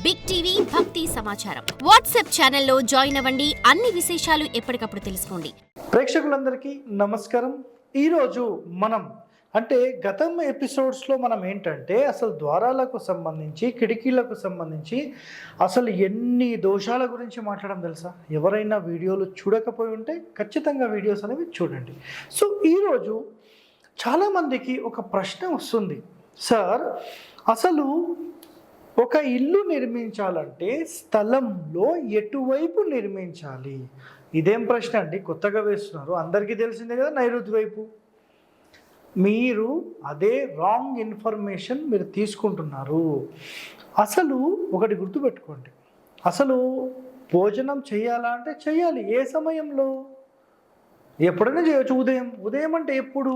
Big TV భక్తి సమాచారం WhatsApp ఛానల్లో జాయిన్ అవ్వండి. అన్ని విశేషాలు ఎప్పటికప్పుడు తెలుసుకోండి. ప్రేక్షకులందరికీ నమస్కారం. ఈరోజు మనం గతం ఎపిసోడ్స్లో మనం ఏంటంటే అసలు ద్వారాలకు సంబంధించి కిటికీలకు సంబంధించి అసలు ఎన్ని దోషాల గురించి మాట్లాడడం తెలుసా? ఎవరైనా వీడియోలు చూడకపోయి ఉంటే ఖచ్చితంగా వీడియోస్ అనేవి చూడండి. సో ఈరోజు చాలామందికి ఒక ప్రశ్న వస్తుంది, సార్ అసలు ఒక ఇల్లు నిర్మించాలంటే స్థలంలో ఎటువైపు నిర్మించాలి? ఇదేం ప్రశ్న అండి, కొత్తగా వేస్తున్నారు. అందరికీ తెలిసిందే కదా, నైరుతి వైపు. మీరు అదే రాంగ్ ఇన్ఫర్మేషన్ మీరు తీసుకుంటున్నారు. అసలు ఒకటి గుర్తుపెట్టుకోండి, అసలు భోజనం చేయాలా అంటే చేయాలి. ఏ సమయంలో? ఎప్పుడైనా చేయొచ్చు. ఉదయం అంటే ఎప్పుడు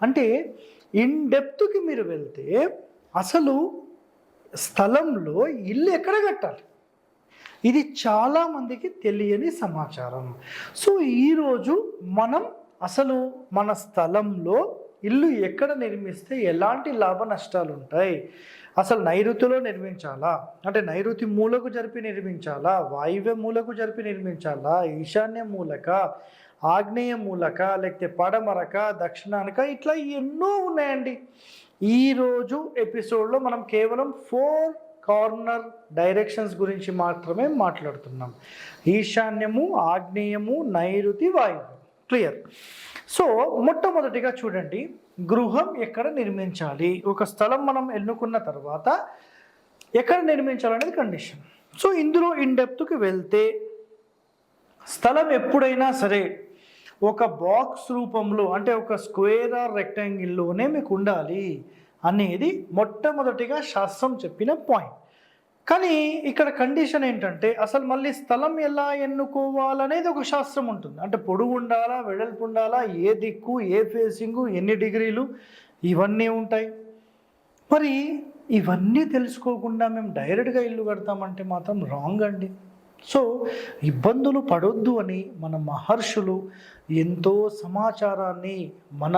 అంటే ఇన్ డెప్త్కి మీరు వెళ్తే అసలు స్థలంలో ఇల్లు ఎక్కడ కట్టాలి, ఇది చాలామందికి తెలియని సమాచారం. సో ఈరోజు మనం అసలు మన స్థలంలో ఇల్లు ఎక్కడ నిర్మిస్తే ఎలాంటి లాభ నష్టాలు ఉంటాయి, అసలు నైరుతిలో నిర్మించాలా అంటే నైరుతి మూలకు జరిపి నిర్మించాలా, వాయువ్య మూలకు జరిపి నిర్మించాలా, ఈశాన్య మూలక, ఆగ్నేయ మూలక, లేకపోతే పడమరక, దక్షిణానిక, ఇట్లా ఎన్నో ఉన్నాయండి. ఈరోజు ఎపిసోడ్లో మనం కేవలం 4 కార్నర్ డైరెక్షన్స్ గురించి మాత్రమే మాట్లాడుతున్నాం. ఈశాన్యము, ఆగ్నేయము, నైరుతి, వాయువ్యం. క్లియర్? సో మొట్టమొదటిగా చూడండి, గృహం ఎక్కడ నిర్మించాలి. ఒక స్థలం మనం ఎన్నుకున్న తర్వాత ఎక్కడ నిర్మించాలనేది కండిషన్. సో ఇందులో ఇన్ డెప్త్కి వెళ్తే స్థలం ఎప్పుడైనా సరే ఒక బాక్స్ రూపంలో అంటే ఒక స్క్వేర్ ఆర్ రెక్టాంగిల్లోనే మీకు ఉండాలి అనేది మొట్టమొదటిగా శాస్త్రం చెప్పిన పాయింట్. కానీ ఇక్కడ కండిషన్ ఏంటంటే అసలు మళ్ళీ స్థలం ఎలా ఎన్నుకోవాలనేది ఒక శాస్త్రం ఉంటుంది. అంటే పొడుగు ఉండాలా, వెడల్పు ఉండాలా, ఏ దిక్కు, ఏ ఫేసింగు, ఎన్ని డిగ్రీలు, ఇవన్నీ ఉంటాయి. మరి ఇవన్నీ తెలుసుకోకుండా మేము డైరెక్ట్గా ఇల్లు కడతామంటే మాత్రం రాంగ్ అండి. సో ఇబ్బందులు పడొద్దు అని మన మహర్షులు ఎంతో సమాచారాన్ని మన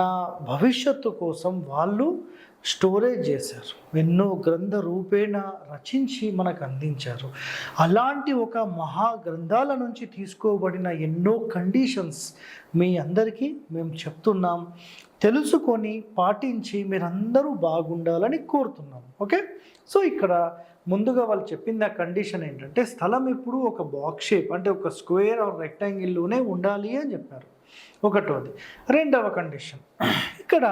భవిష్యత్తు కోసం వాళ్ళు స్టోరేజ్ చేశారు, ఎన్నో గ్రంథ రూపేణ రచించి మనకు అందించారు. అలాంటి ఒక మహా గ్రంథాల నుంచి తీసుకోబడిన ఎన్నో కండిషన్స్ మీ అందరికీ మేము చెప్తున్నాం. తెలుసుకొని పాటించి మీరందరూ బాగుండాలని కోరుతున్నాం. ఓకే, సో ఇక్కడ ముందుగా వాళ్ళు చెప్పింది ఆ కండిషన్ ఏంటంటే స్థలం ఇప్పుడు ఒక బాక్స్ షేప్ అంటే ఒక స్క్వేర్ ఆర్ రెక్టాంగిల్లోనే ఉండాలి అని చెప్పారు. ఒకటోది. రెండవ కండిషన్, ఇక్కడ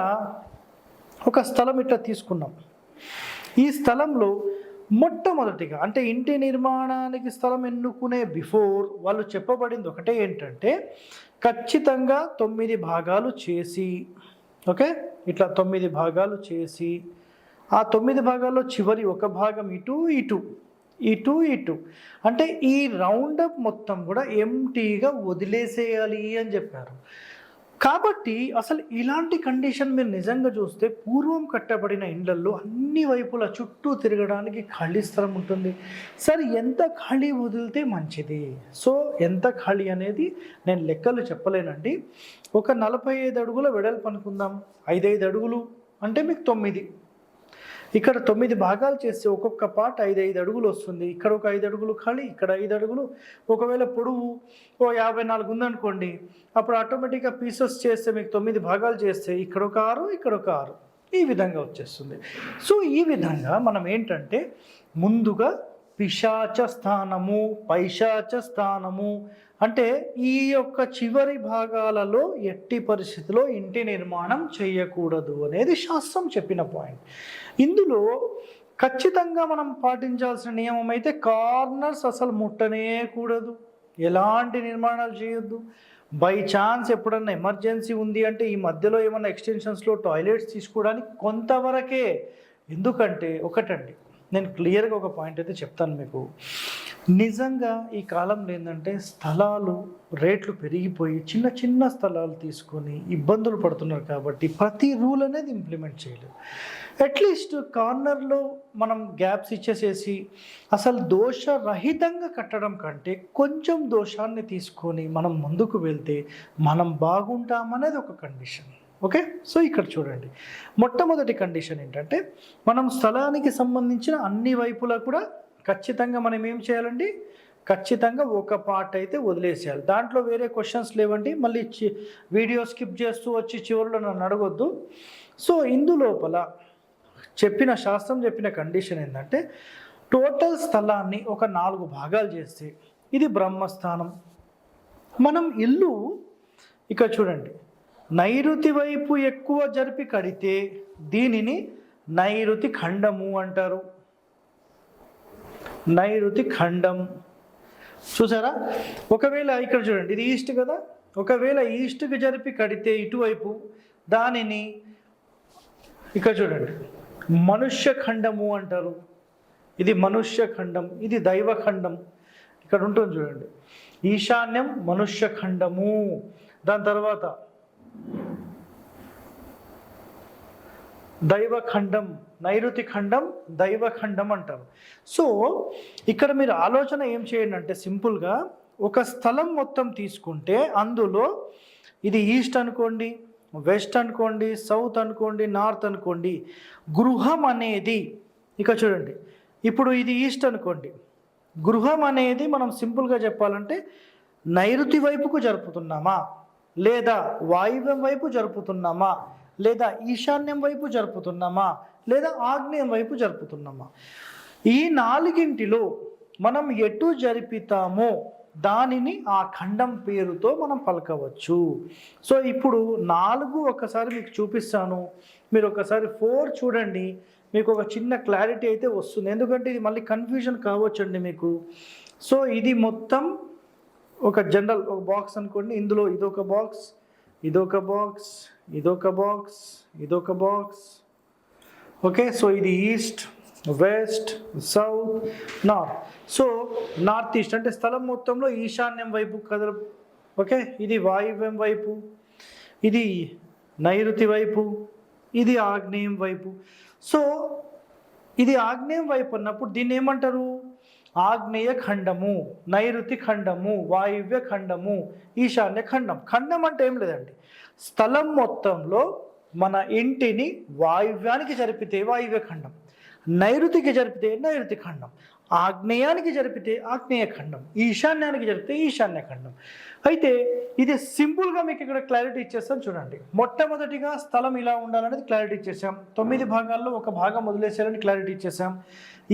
ఒక స్థలం ఇట్లా తీసుకున్నాం. ఈ స్థలంలో మొట్టమొదటిగా అంటే ఇంటి నిర్మాణానికి స్థలం ఎన్నుకునే బిఫోర్ వాళ్ళు చెప్పబడింది ఒకటే ఏంటంటే ఖచ్చితంగా 9 భాగాలు చేసి, ఓకే, ఇట్లా 9 భాగాలు చేసి ఆ 9 భాగాల్లో చివరి ఒక భాగం ఇటు ఇటు ఇటు ఇటు అంటే ఈ రౌండప్ మొత్తం కూడా ఎంటీగా వదిలేసేయాలి అని చెప్పారు. కాబట్టి అసలు ఇలాంటి కండిషన్ మీరు నిజంగా చూస్తే పూర్వం కట్టబడిన ఇండ్లల్లో అన్ని వైపుల చుట్టూ తిరగడానికి ఖాళీ స్థలం ఉంటుంది. సరే ఎంత ఖాళీ వదిలితే మంచిది? సో ఎంత ఖాళీ అనేది నేను లెక్కలు చెప్పలేనండి. ఒక 45 అడుగుల వెడల్పు అనుకుందాం, 5 అడుగులు అంటే మీకు 9. ఇక్కడ 9 భాగాలు చేస్తే ఒక్కొక్క పార్ట్ 5 అడుగులు వస్తుంది. ఇక్కడ ఒక 5 అడుగులు ఖాళీ, ఇక్కడ 5 అడుగులు. ఒకవేళ పొడవు 54 ఉందనుకోండి, అప్పుడు ఆటోమేటిక్గా పీసెస్ చేస్తే మీకు 9 భాగాలు చేస్తే ఇక్కడ ఒక 6, ఇక్కడ ఒక 6, ఈ విధంగా వచ్చేస్తుంది. సో ఈ విధంగా మనం ఏంటంటే ముందుగా పిశాచ స్థానము, పైశాచ స్థానము అంటే ఈ యొక్క చివరి భాగాలలో ఎట్టి పరిస్థితిలో ఇంటి నిర్మాణం చేయకూడదు అనేది శాస్త్రం చెప్పిన పాయింట్. ఇందులో ఖచ్చితంగా మనం పాటించాల్సిన నియమం అయితే కార్నర్స్ అసలు ముట్టనే కూడదు, ఎలాంటి నిర్మాణాలు చేయొద్దు. బై ఛాన్స్ ఎప్పుడన్నా ఎమర్జెన్సీ ఉంది అంటే ఈ మధ్యలో ఏమన్నా ఎక్స్టెన్షన్స్లో టాయిలెట్స్ తీసుకోవడానికి కొంతవరకే. ఎందుకంటే ఒకటండి, నేను క్లియర్గా ఒక పాయింట్ అయితే చెప్తాను మీకు. నిజంగా ఈ కాలంలో ఏంటంటే స్థలాలు రేట్లు పెరిగిపోయి చిన్న చిన్న స్థలాలు తీసుకొని ఇబ్బందులు పడుతున్నారు. కాబట్టి ప్రతి రూల్ అనేది ఇంప్లిమెంట్ చేయలేదు. అట్లీస్ట్ కార్నర్లో మనం గ్యాప్స్ ఇచ్చేసేసి అసలు దోషరహితంగా కట్టడం కంటే కొంచెం దోషాన్ని తీసుకొని మనం ముందుకు వెళ్తే మనం బాగుంటామనేది ఒక కండిషన్. ఓకే, సో ఇక్కడ చూడండి, మొట్టమొదటి కండిషన్ ఏంటంటే మనం స్థలానికి సంబంధించిన అన్ని వైపులా కూడా ఖచ్చితంగా మనం ఏం చేయాలండి, ఖచ్చితంగా ఒక పార్ట్ అయితే వదిలేసేయాలి. దాంట్లో వేరే క్వశ్చన్స్ లేవండి, మళ్ళీ వీడియో స్కిప్ చేస్తూ వచ్చి చివరిలో నన్ను అడగొద్దు. సో ఇందులోపల శాస్త్రం చెప్పిన కండిషన్ ఏంటంటే టోటల్ స్థలాన్ని ఒక 4 భాగాలు చేస్తే ఇది బ్రహ్మస్థానం. మనం ఇల్లు ఇక్కడ చూడండి, నైరుతి వైపు ఎక్కువ జరిపి కడితే దీనిని నైరుతి ఖండము అంటారు. నైరుతి ఖండం చూసారా. ఒకవేళ ఇక్కడ చూడండి, ఇది ఈస్ట్ కదా, ఒకవేళ ఈస్ట్కి జరిపి కడితే ఇటువైపు దానిని ఇక్కడ చూడండి మనుష్య ఖండము అంటారు. ఇది మనుష్య ఖండం, ఇది దైవఖండం. ఇక్కడ ఉంటుంది చూడండి, ఈశాన్యం మనుష్య ఖండము, దాని తర్వాత దైవఖండం, నైరుతి ఖండం దైవఖండం అంటారు. సో ఇక్కడ మీరు ఆలోచన ఏం చేయండి అంటే సింపుల్గా ఒక స్థలం మొత్తం తీసుకుంటే అందులో ఇది ఈస్ట్ అనుకోండి, వెస్ట్ అనుకోండి, సౌత్ అనుకోండి, నార్త్ అనుకోండి, గృహం అనేది ఇక చూడండి, ఇప్పుడు ఇది ఈస్ట్ అనుకోండి, గృహం అనేది మనం సింపుల్గా చెప్పాలంటే నైరుతి వైపుకు జరుపుతున్నామా, లేదా వాయువ్యం వైపు జరుపుతున్నామా, లేదా ఈశాన్యం వైపు జరుపుతున్నామా, లేదా ఆగ్నేయం వైపు జరుపుతున్నామా, ఈ 4గింటిలో మనం ఎటు జరిపితామో దానిని ఆ ఖండం పేరుతో మనం పలకవచ్చు. సో ఇప్పుడు 4 ఒకసారి మీకు చూపిస్తాను, మీరు ఒకసారి 4 చూడండి, మీకు ఒక చిన్న క్లారిటీ అయితే వస్తుంది. ఎందుకంటే ఇది మళ్ళీ కన్ఫ్యూజన్ కావచ్చండి మీకు. సో ఇది మొత్తం ఒక జనరల్ ఒక బాక్స్ అనుకోండి, ఇందులో ఇదొక బాక్స్, ఇదొక బాక్స్, ఇదొక బాక్స్, ఇదొక బాక్స్. ఓకే, సో ఇది east, west, south, north. So north east అంటే స్థలం మొత్తంలో ఈశాన్యం వైపు కదల. ఓకే, ఇది వాయువ్యం వైపు, ఇది నైరుతి వైపు, ఇది ఆగ్నేయం వైపు. సో ఇది ఆగ్నేయం వైపు అన్నప్పుడు దీన్ని ఏమంటారు, ఆగ్నేయ ఖండము, నైరుతి ఖండము, వాయువ్య ఖండము, ఈశాన్య ఖండం. ఖండం అంటే ఏం లేదండి, స్థలం మొత్తంలో మన ఇంటిని వాయువ్యానికి జరిపితే వాయువ్య ఖండం, నైరుతికి జరిపితే నైరుతి ఖండం, ఆగ్నేయానికి జరిపితే ఆగ్నేయ ఖండం, ఈశాన్యానికి జరిపితే ఈశాన్య ఖండం. అయితే ఇది సింపుల్గా మీకు ఇక్కడ క్లారిటీ ఇచ్చేస్తాం చూడండి. మొట్టమొదటిగా స్థలం ఇలా ఉండాలనేది క్లారిటీ ఇచ్చేసాం, 9 భాగాల్లో ఒక భాగం వదిలేసారని క్లారిటీ ఇచ్చేసాం.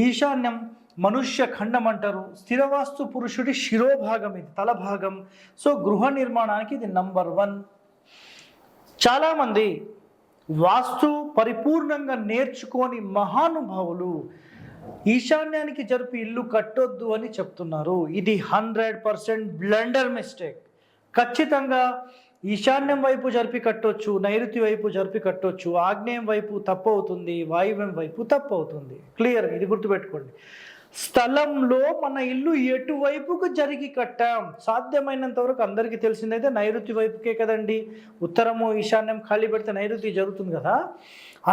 ఈశాన్యం మనుష్య ఖండం అంటారు, స్థిరవాస్తు పురుషుడి శిరోభాగం, ఇది తల భాగం. సో గృహ నిర్మాణానికి ఇది నంబర్ 1. చాలామంది వాస్తు పరిపూర్ణంగా నేర్చుకొని మహానుభావులు ఈశాన్యానికి జరిపి ఇల్లు కట్టొద్దు అని చెప్తున్నారు. ఇది 100% బ్లండర్ మిస్టేక్. ఖచ్చితంగా ఈశాన్యం వైపు జరిపి కట్టొచ్చు, నైరుతి వైపు జరిపి కట్టొచ్చు, ఆగ్నేయం వైపు తప్పు అవుతుంది, వాయువ్యం వైపు తప్పు అవుతుంది. క్లియర్, ఇది గుర్తుపెట్టుకోండి. స్థలంలో మన ఇల్లు ఎటువైపుకు జరిగి కట్టాం, సాధ్యమైనంత వరకు అందరికీ తెలిసిందైతే నైరుతి వైపుకే కదండి. ఉత్తరము ఈశాన్యం ఖాళీ పెడితే నైరుతి జరుగుతుంది కదా.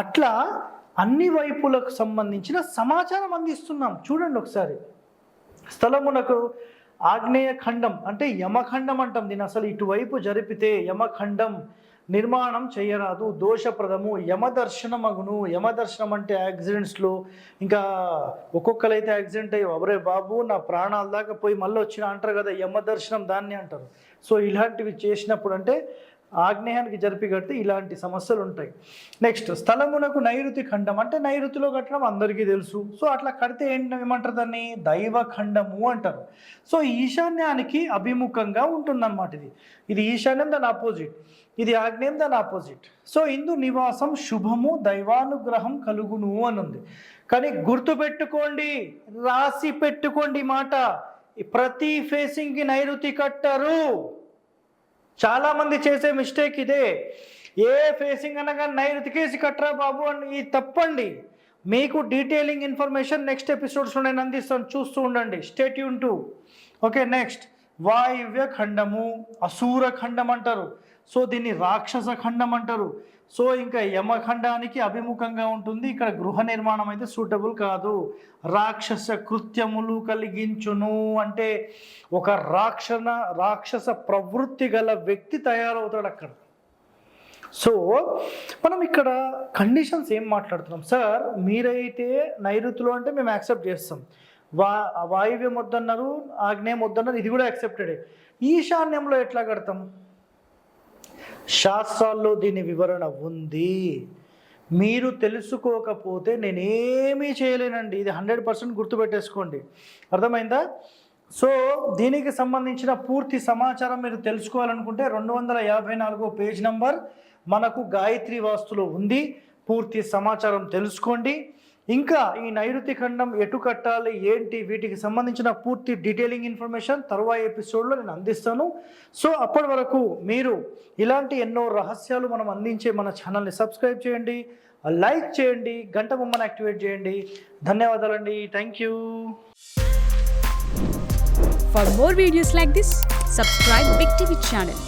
అట్లా అన్ని వైపులకు సంబంధించిన సమాచారం అందిస్తున్నాం. చూడండి ఒకసారి, స్థలమునకు ఆగ్నేయ ఖండం అంటే యమఖండం అంటాం దీన్ని. అసలు ఇటువైపు జరిపితే యమఖండం నిర్మాణం చేయరాదు, దోషప్రదము, యమదర్శనం అగును. యమదర్శనం అంటే యాక్సిడెంట్స్లో ఇంకా ఒక్కొక్కరైతే యాక్సిడెంట్ అయ్యి అవరే బాబు నా ప్రాణాల దాకా పోయి మళ్ళీ వచ్చిన అంటారు కదా, యమదర్శనం దాన్ని అంటారు. సో ఇలాంటివి చేసినప్పుడు అంటే ఆగ్నేయానికి జరిపి కడితే ఇలాంటి సమస్యలు ఉంటాయి. నెక్స్ట్, స్థలమునకు నైరుతి ఖండం అంటే నైరుతిలో కట్టడం అందరికీ తెలుసు. సో అట్లా కడితే ఏమంటారు, దాన్ని దైవఖండము అంటారు. సో ఈశాన్యానికి అభిముఖంగా ఉంటుందన్నమాట. ఇది ఈశాన్యం, దాని ఆపోజిట్. ఇది ఆగ్నేయం, దాని ఆపోజిట్. సో ఇందు నివాసం శుభము, దైవానుగ్రహం కలుగును అని ఉంది. కానీ గుర్తుపెట్టుకోండి, రాసి పెట్టుకోండి మాట, ప్రతి ఫేసింగ్కి నైరుతి కట్టరు. చాలామంది చేసే మిస్టేక్ ఇదే, ఏ ఫేసింగ్ అనగా నైరుతికేసి కట్టరా బాబు అని. ఇది తప్పండి. మీకు డీటెయిలింగ్ ఇన్ఫర్మేషన్ నెక్స్ట్ ఎపిసోడ్స్లో నేను అందిస్తాను, చూస్తూ ఉండండి. Stay tune to. Okay, next వాయువ్య ఖండము, అసూర ఖండం అంటారు. సో దీన్ని రాక్షస ఖండం అంటారు. సో ఇంకా యమఖండానికి అభిముఖంగా ఉంటుంది. ఇక్కడ గృహ నిర్మాణం అయితే సూటబుల్ కాదు. రాక్షస కృత్యములు కలిగించును అంటే ఒక రాక్షస ప్రవృత్తి గల వ్యక్తి తయారవుతాడు అక్కడ. సో మనం ఇక్కడ కండిషన్స్ ఏం మాట్లాడుతున్నాం, సార్ మీరైతే నైరుతిలో అంటే మేము యాక్సెప్ట్ చేస్తాం, వాయువ్యం వద్దన్నారు, ఆగ్నేయం వద్దన్నారు, ఇది కూడా యాక్సెప్టెడే. ఈశాన్యంలో ఎట్లా కడతాం? శాస్త్రాల్లో దీని వివరణ ఉంది. మీరు తెలుసుకోకపోతే నేనేమీ చేయలేనండి. ఇది 100% గుర్తుపెట్టేసుకోండి. అర్థమైందా? సో దీనికి సంబంధించిన పూర్తి సమాచారం మీరు తెలుసుకోవాలనుకుంటే 254 పేజ్ నంబర్ మనకు గాయత్రి వాస్తులో ఉంది. పూర్తి సమాచారం తెలుసుకోండి. ఇంకా ఈ నైరుతి ఖండం ఎటు కట్టాలి ఏంటి వీటికి సంబంధించిన పూర్తి డీటెయిలింగ్ ఇన్ఫర్మేషన్ తరువాయి ఎపిసోడ్లో నేను అందిస్తాను. సో అప్పటి వరకు మీరు ఇలాంటి ఎన్నో రహస్యాలు మనం అందించే మన ఛానల్ని సబ్స్క్రైబ్ చేయండి, లైక్ చేయండి, గంట బొమ్మను యాక్టివేట్ చేయండి. ధన్యవాదాలండి. Thank you. For more videos like this, subscribe Big TV channel.